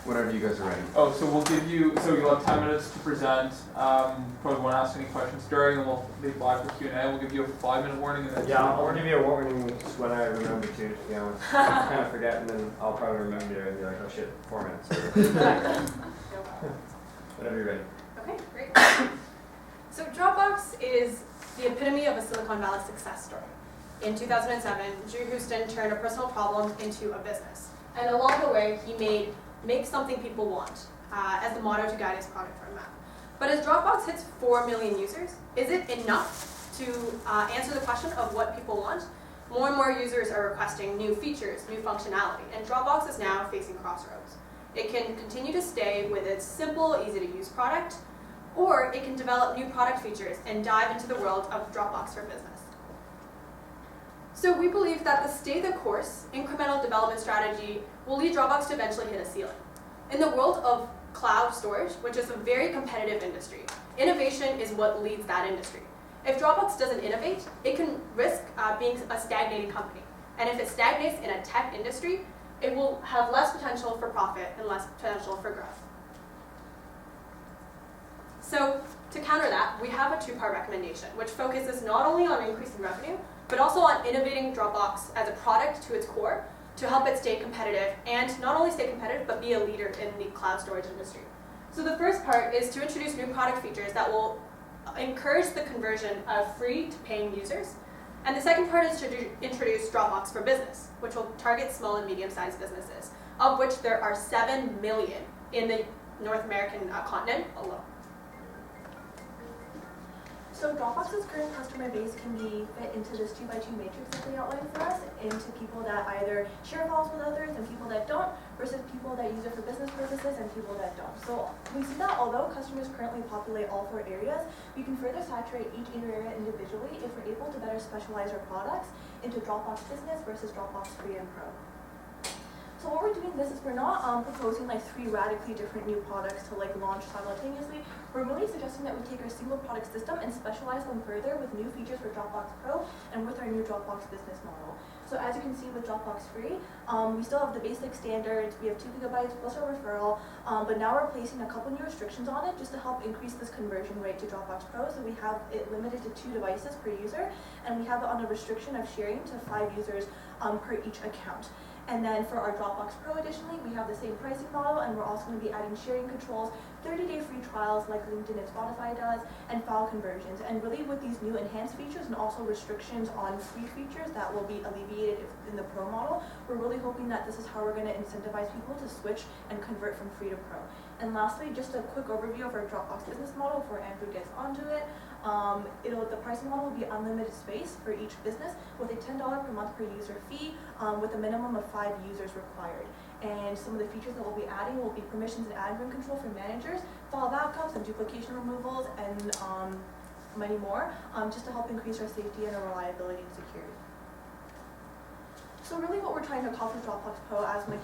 Whenever you guys are ready. Oh, so we'll give you, so you'll have 10 minutes to present. Probably won't ask any questions during, and we'll be live for Q&A. We'll give you a 5-minute warning and then Yeah, I'll give you a warning when I remember to be honest. I kind of forget, and then I'll probably remember and be like, oh shit, 4 minutes. Whenever you're ready. Okay, great. So Dropbox is the epitome of a Silicon Valley success story. In 2007, Drew Houston turned a personal problem into a business. And along the way, he made make something people want as the motto to guide his product roadmap. But as Dropbox hits 4 million users, is it enough to answer the question of what people want? More and more users are requesting new features, new functionality, and Dropbox is now facing crossroads. It can continue to stay with its simple, easy-to-use product, or it can develop new product features and dive into the world of Dropbox for Business. So we believe that the stay-the-course, incremental development strategy will lead Dropbox to eventually hit a ceiling. In the world of cloud storage, which is a very competitive industry, innovation is what leads that industry. If Dropbox doesn't innovate, it can risk being a stagnating company. And if it stagnates in a tech industry, it will have less potential for profit and less potential for growth. So to counter that, we have a 2-part recommendation, which focuses not only on increasing revenue, but also on innovating Dropbox as a product to its core to help it stay competitive, and not only stay competitive, but be a leader in the cloud storage industry. So the first part is to introduce new product features that will encourage the conversion of free to paying users. And the second part is to introduce Dropbox for Business, which will target small and medium-sized businesses, of which there are 7 million in the North American continent alone. So Dropbox's current customer base can be fit into this 2x2 matrix that they outlined for us, into people that either share files with others and people that don't, versus people that use it for business purposes and people that don't. So we see that although customers currently populate all 4 areas, we can further saturate each area individually if we're able to better specialize our products into Dropbox Business versus Dropbox Free and Pro. So what we're doing this is we're not proposing like 3 radically different new products to like launch simultaneously. We're really suggesting that we take our single product system and specialize them further with new features for Dropbox Pro and with our new Dropbox Business model. So as you can see with Dropbox Free, we still have the basic standards. We have 2 GB plus our referral, but now we're placing a couple new restrictions on it just to help increase this conversion rate to Dropbox Pro. So we have it limited to 2 devices per user, and we have it on a restriction of sharing to 5 users per each account. And then for our Dropbox Pro, additionally, we have the same pricing model, and we're also going to be adding sharing controls, 30-day free trials like LinkedIn and Spotify does, and file conversions. And really with these new enhanced features and also restrictions on free features that will be alleviated in the Pro model, we're really hoping that this is how we're going to incentivize people to switch and convert from free to Pro. And lastly, just a quick overview of our Dropbox Business model before Andrew gets onto it. The pricing model will be unlimited space for each business with a $10 per month per user fee with a minimum of 5 users required. And some of the features that we'll be adding will be permissions and admin control for managers, file backups and duplication removals, and many more, just to help increase our safety and our reliability and security. So really what we're trying to accomplish with Dropbox Pro, as my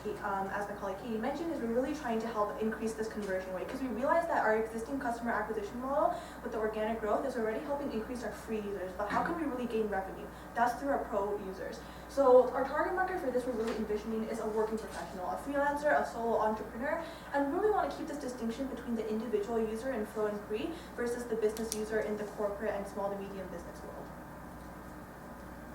colleague Katie mentioned, is we're really trying to help increase this conversion rate, because we realize that our existing customer acquisition model with the organic growth is already helping increase our free users, but how can we really gain revenue? That's through our Pro users. So our target market for this we're really envisioning is a working professional, a freelancer, a solo entrepreneur, and we really want to keep this distinction between the individual user in Pro and Free versus the business user in the corporate and small to medium business world.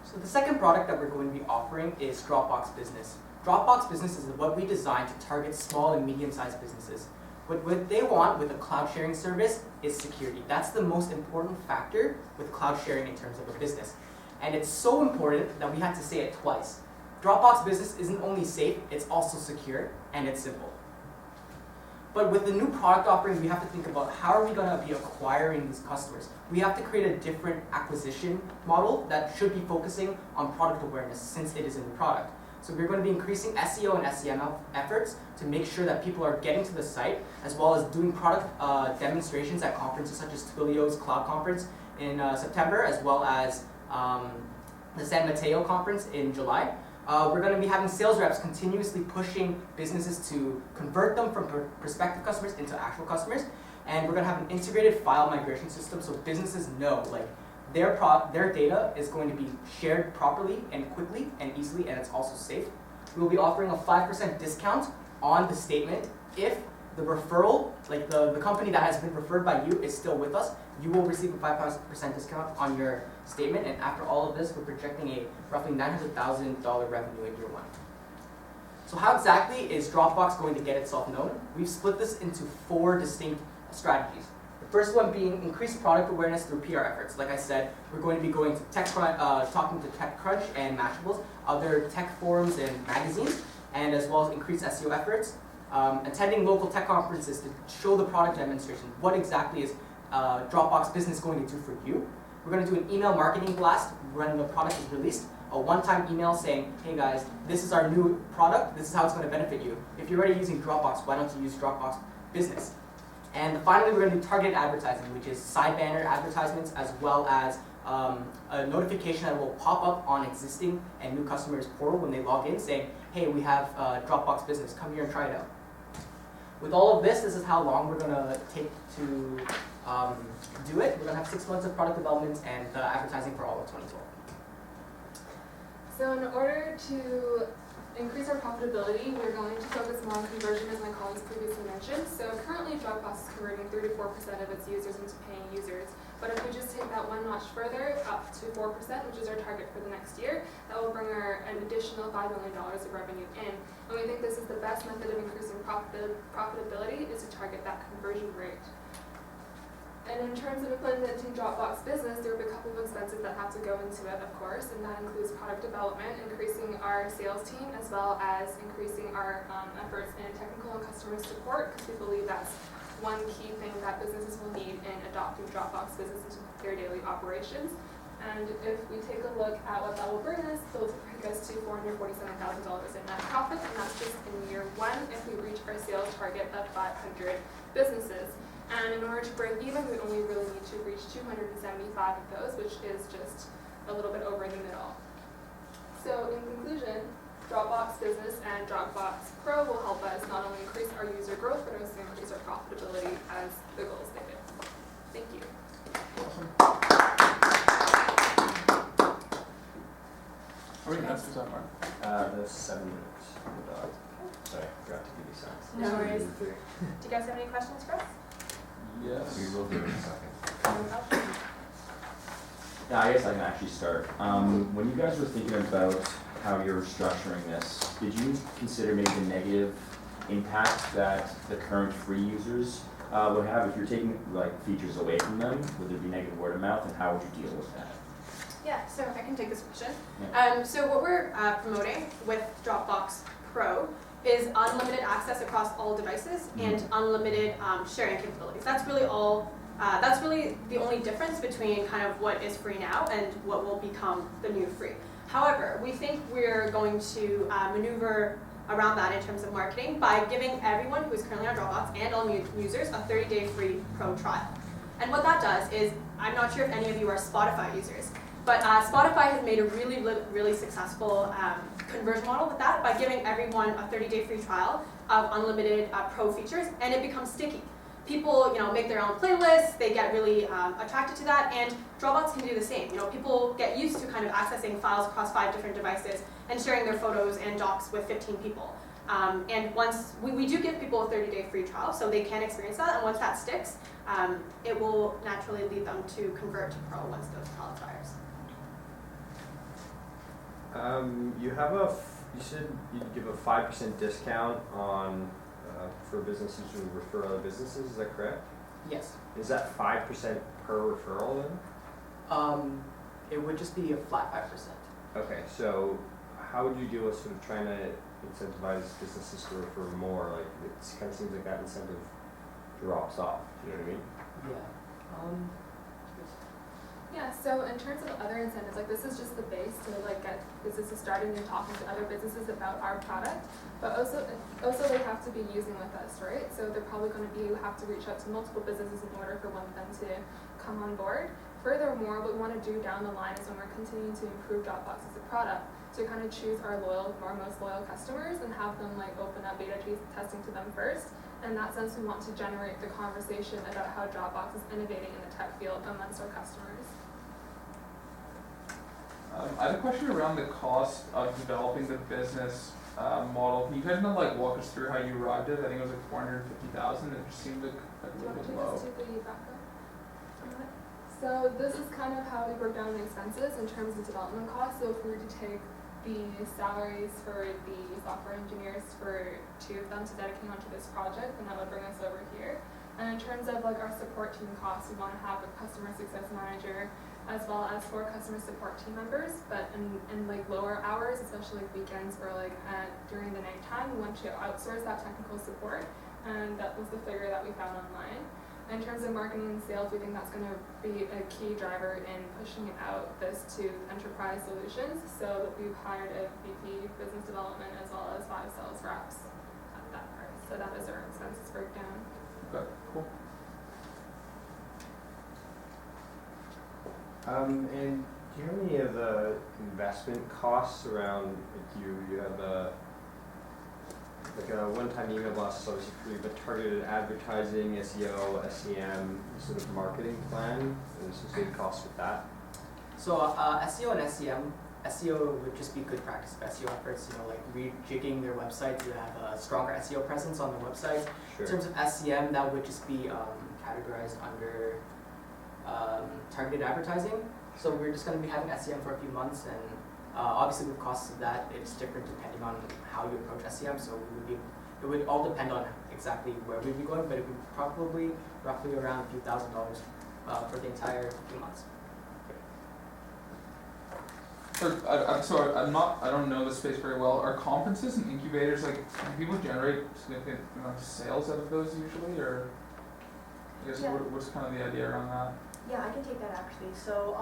So the second product that we're going to be offering is Dropbox Business. Dropbox Business is what we designed to target small and medium-sized businesses. What they want with a cloud sharing service is security. That's the most important factor with cloud sharing in terms of a business. And it's so important that we had to say it twice. Dropbox Business isn't only safe, it's also secure, and it's simple. But with the new product offering, we have to think about how are we going to be acquiring these customers. We have to create a different acquisition model that should be focusing on product awareness since it is a new product. So we're going to be increasing SEO and SEM efforts to make sure that people are getting to the site, as well as doing product demonstrations at conferences such as Twilio's Cloud Conference in September, as well as the San Mateo Conference in July. We're going to be having sales reps continuously pushing businesses to convert them from prospective customers into actual customers. And we're going to have an integrated file migration system so businesses know like their data is going to be shared properly and quickly and easily, and it's also safe. We will be offering a 5% discount on the statement if the referral, like the company that has been referred by you is still with us, you will receive a 5% discount on your statement, and after all of this, we're projecting a roughly $900,000 revenue in year 1. So how exactly is Dropbox going to get itself known? We've split this into 4 distinct strategies. The first one being increased product awareness through PR efforts. Like I said, we're going to be going to talking to TechCrunch and Mashables, other tech forums and magazines, and as well as increased SEO efforts. Attending local tech conferences to show the product demonstration. What exactly is Dropbox Business going to do for you? We're going to do an email marketing blast when the product is released. A one-time email saying, hey guys, this is our new product, this is how it's going to benefit you. If you're already using Dropbox, why don't you use Dropbox Business? And finally, we're going to do targeted advertising, which is side banner advertisements, as well as a notification that will pop up on existing and new customers' portal when they log in saying, hey, we have Dropbox Business, come here and try it out. With all of this is how long we're going to take to do it. We're going to have 6 months of product development and advertising for all of 2012. So in order to increase our profitability, we're going to focus more on conversion, as my colleagues previously mentioned. So currently, Dropbox is converting 34% of its users into paying users. But if we just take that one notch further, up to 4%, which is our target for the next year, that will bring an additional $5 million of revenue in. And we think this is the best method of increasing profitability is to target that conversion rate. And in terms of implementing Dropbox Business, there will be a couple of expenses that have to go into it, of course, and that includes product development, increasing our sales team, as well as increasing our efforts in technical and customer support, because we believe that's one key thing that businesses will need in adopting Dropbox Business into their daily operations. And if we take a look at what that will bring us, those will bring us to $447,000 in net profit, and that's just in year 1 if we reach our sales target of 500 businesses. And in order to break even, we only really need to reach 275 of those, which is just a little bit over the middle. So in conclusion, Dropbox Business and Dropbox Pro will help us not only increase our user growth, but also increase our profitability as the goal stated. Thank you. Awesome. How many minutes is that, Mark? There's 7 minutes. Sorry, forgot to give you signs. No worries. Do you guys have any questions for us? Yes. We will do it in a second. Oh. Yeah, I guess I can actually start. When you guys were thinking about how you're structuring this, did you consider maybe the negative impact that the current free users would have if you're taking like features away from them? Would there be negative word of mouth, and how would you deal with that? Yeah, so I can take this question. Yeah. So what we're promoting with Dropbox Pro is unlimited access across all devices and unlimited sharing capabilities. That's really all. That's really the only difference between kind of what is free now and what will become the new free. However, we think we're going to maneuver around that in terms of marketing by giving everyone who is currently on Dropbox and all new users a 30-day free pro trial. And what that does is, I'm not sure if any of you are Spotify users, but Spotify has made a really successful conversion model with that by giving everyone a 30-day free trial of unlimited pro features, and it becomes sticky. People, make their own playlists. They get really attracted to that, and Dropbox can do the same. People get used to kind of accessing files across 5 different devices and sharing their photos and docs with 15 people. And once we do give people a 30-day free trial, so they can experience that, and once that sticks, it will naturally lead them to convert to pro once the trial expires. You said you'd give a 5% discount on for businesses who refer other businesses. Is that correct? Yes. Is that 5% per referral then? It would just be a flat 5%. Okay, so how would you deal with sort of trying to incentivize businesses to refer more? Like, it kind of seems like that incentive drops off. Do you know what I mean? Yeah. Yeah, so in terms of other incentives, like this is just the base to get businesses starting and talking to other businesses about our product, but also they have to be using with us, right? So they're probably going to have to reach out to multiple businesses in order for one of them to come on board. Furthermore, what we want to do down the line is when we're continuing to improve Dropbox as a product, to kind of choose our most loyal customers and have them open up beta testing to them first. In that sense, we want to generate the conversation about how Dropbox is innovating in the tech field amongst our customers. I have a question around the cost of developing the business model. Can you kind of like walk us through how you arrived at it? I think it was like 450,000. It just seemed like a Do you little want bit to low. take us to the backup? So this is kind of how we broke down the expenses in terms of development costs. So if we were to take the salaries for the software engineers for 2 of them to dedicate onto this project, then that would bring us over here. And in terms of like our support team costs, we want to have a customer success manager as well as 4 customer support team members. But in like lower hours, especially like weekends or like during the nighttime, we want to outsource that technical support. And that was the figure that we found online. In terms of marketing and sales, we think that's going to be a key driver in pushing out this to enterprise solutions. So we've hired a VP business development as well as 5 sales reps at that price. So that is our expenses breakdown. Okay, cool. And do you have any of the investment costs around, like you have a one-time email blast, obviously free, but targeted advertising, SEO, SEM, sort of marketing plan, and associated costs with that? So SEO and SEM, SEO would just be good practice of SEO efforts, you know, like rejigging their website to have a stronger SEO presence on their website. Sure. In terms of SEM, that would just be categorized under targeted advertising. So we're just going to be having SEM for a few months, and obviously with costs of that, it's different depending on how you approach SEM. So it would all depend on exactly where we'd be going, but it would probably roughly around a few $1,000s for the entire few months. I don't know the space very well. Are conferences and incubators, like, do people generate significant amount of sales out of those usually, or I guess Yeah. what's kind of the idea around that? Yeah, I can take that actually. So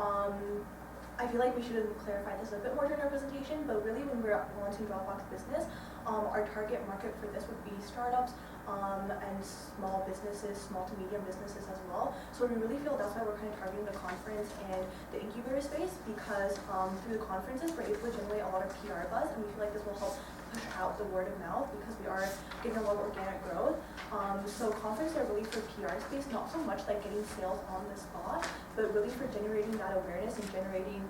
I feel like we should have clarified this a bit more during our presentation, but really when we're launching Dropbox Business, our target market for this would be startups and small businesses, small to medium businesses as well. So we really feel that's why we're kind of targeting the conference and the incubator space, because through the conferences we're able to generate a lot of PR buzz, and we feel like this will help push out the word of mouth because we are getting a lot of organic growth. So conferences are really for PR space, not so much like getting sales on the spot, but really for generating that awareness and generating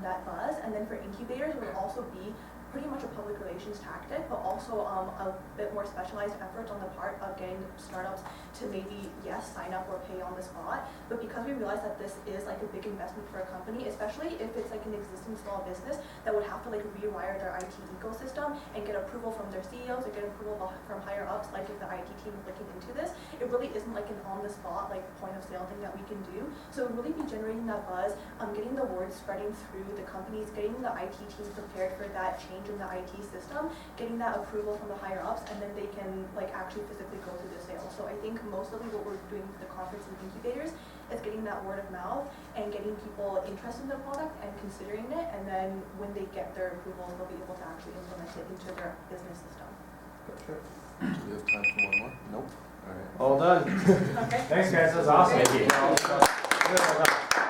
that buzz. And then for incubators, it will also be pretty much a public relations tactic, but also a bit more specialized efforts on the part of getting startups to maybe, yes, sign up or pay on the spot. But because we realize that this is like a big investment for a company, especially if it's like an existing small business that would have to like rewire their IT ecosystem and get approval from their CEOs or get approval from higher ups, like if the IT team is looking into this, it really isn't like an on the spot like point of sale thing that we can do. So it really be generating that buzz, getting the word spreading through the companies, getting the IT teams prepared for that change in the IT system, getting that approval from the higher ups, and then they can like actually physically go through the sale. So I think mostly what we're doing for the conference and incubators is getting that word of mouth and getting people interested in the product and considering it, and then when they get their approval, they'll be able to actually implement it into their business system. Gotcha. Do we have time for one more? Nope. All right. All done. Okay. Thanks guys, that was awesome. Thank you. Good, well done.